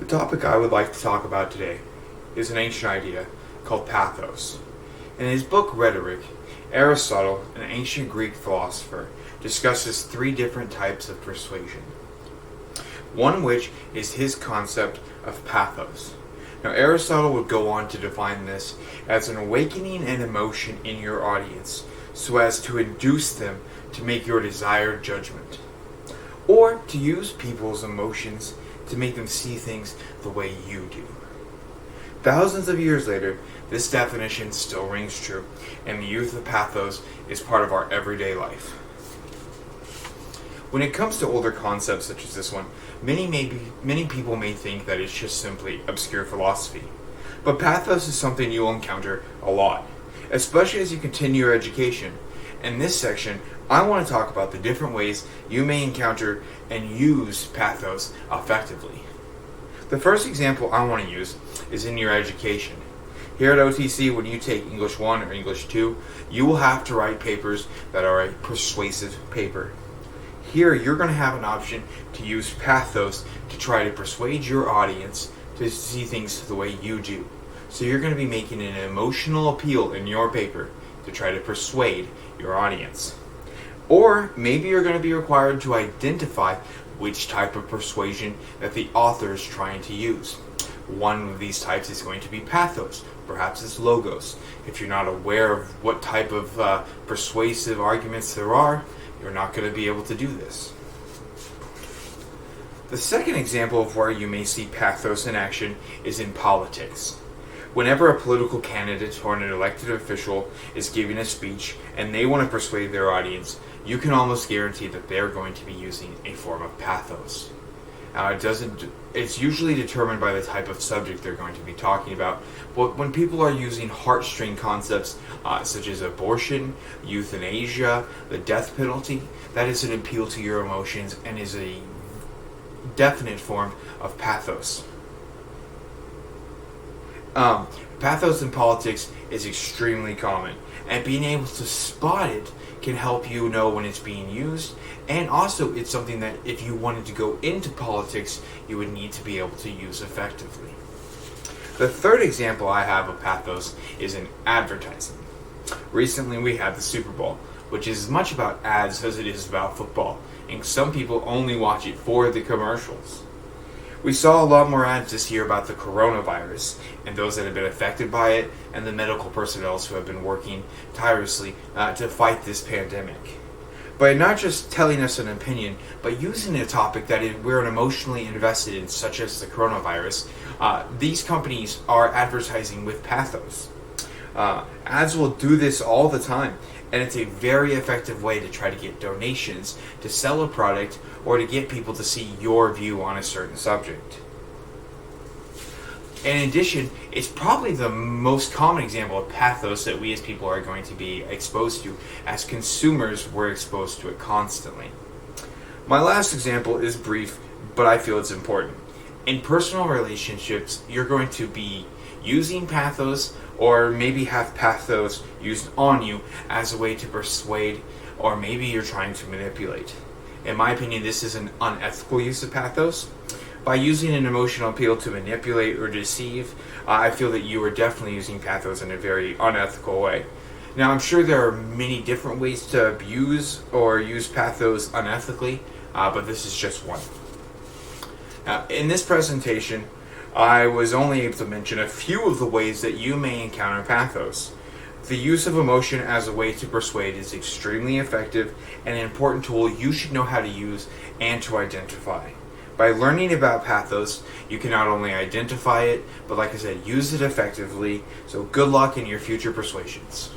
The topic I would like to talk about today is an ancient idea called Pathos. In his book Rhetoric, Aristotle, an ancient Greek philosopher, discusses three different types of persuasion. One which is his concept of pathos. Now, Aristotle would go on to define this as an awakening an emotion in your audience so as to induce them to make your desired judgment, or to use people's emotions to make them see things the way you do. Thousands of years later, this definition still rings true, and the use of pathos is part of our everyday life. When it comes to older concepts such as this one, many people may think that it's just simply obscure philosophy. But pathos is something you'll encounter a lot, especially as you continue your education. In this section, I want to talk about the different ways you may encounter and use pathos effectively. The first example I want to use is in your education. Here at OTC, when you take English 1 or English 2, you will have to write papers that are a persuasive paper. Here, you're going to have an option to use pathos to try to persuade your audience to see things the way you do. So you're going to be making an emotional appeal in your paper to try to persuade your audience. Or maybe you're going to be required to identify which type of persuasion that the author is trying to use. One of these types is going to be pathos. Perhaps it's logos. If you're not aware of what type of persuasive arguments there are, you're not going to be able to do this. The second example of where you may see pathos in action is in politics. Whenever a political candidate or an elected official is giving a speech and they want to persuade their audience, you can almost guarantee that they're going to be using a form of pathos. It's usually determined by the type of subject they're going to be talking about, but when people are using heartstring concepts such as abortion, euthanasia, the death penalty, that is an appeal to your emotions and is a definite form of pathos. Pathos in politics is extremely common, and being able to spot it can help you know when it's being used, and also it's something that if you wanted to go into politics, you would need to be able to use effectively. The third example I have of pathos is in advertising. Recently we had the Super Bowl, which is as much about ads as it is about football, and some people only watch it for the commercials. We saw a lot more ads this year about the coronavirus and those that have been affected by it and the medical personnel who have been working tirelessly to fight this pandemic. By not just telling us an opinion, but using a topic that we're emotionally invested in, such as the coronavirus, these companies are advertising with pathos. Ads will do this all the time, and it's a very effective way to try to get donations, to sell a product, or to get people to see your view on a certain subject. In addition, it's probably the most common example of pathos that we as people are going to be exposed to. As consumers, we're exposed to it constantly. My last example is brief, but I feel it's important. In personal relationships, you're going to be using pathos, or maybe have pathos used on you as a way to persuade, or maybe you're trying to manipulate. In my opinion, this is an unethical use of pathos. By using an emotional appeal to manipulate or deceive, I feel that you are definitely using pathos in a very unethical way. Now, I'm sure there are many different ways to abuse or use pathos unethically, but this is just one. Now, in this presentation, I was only able to mention a few of the ways that you may encounter pathos. The use of emotion as a way to persuade is extremely effective and an important tool you should know how to use and to identify. By learning about pathos, you can not only identify it, but like I said, use it effectively. So good luck in your future persuasions.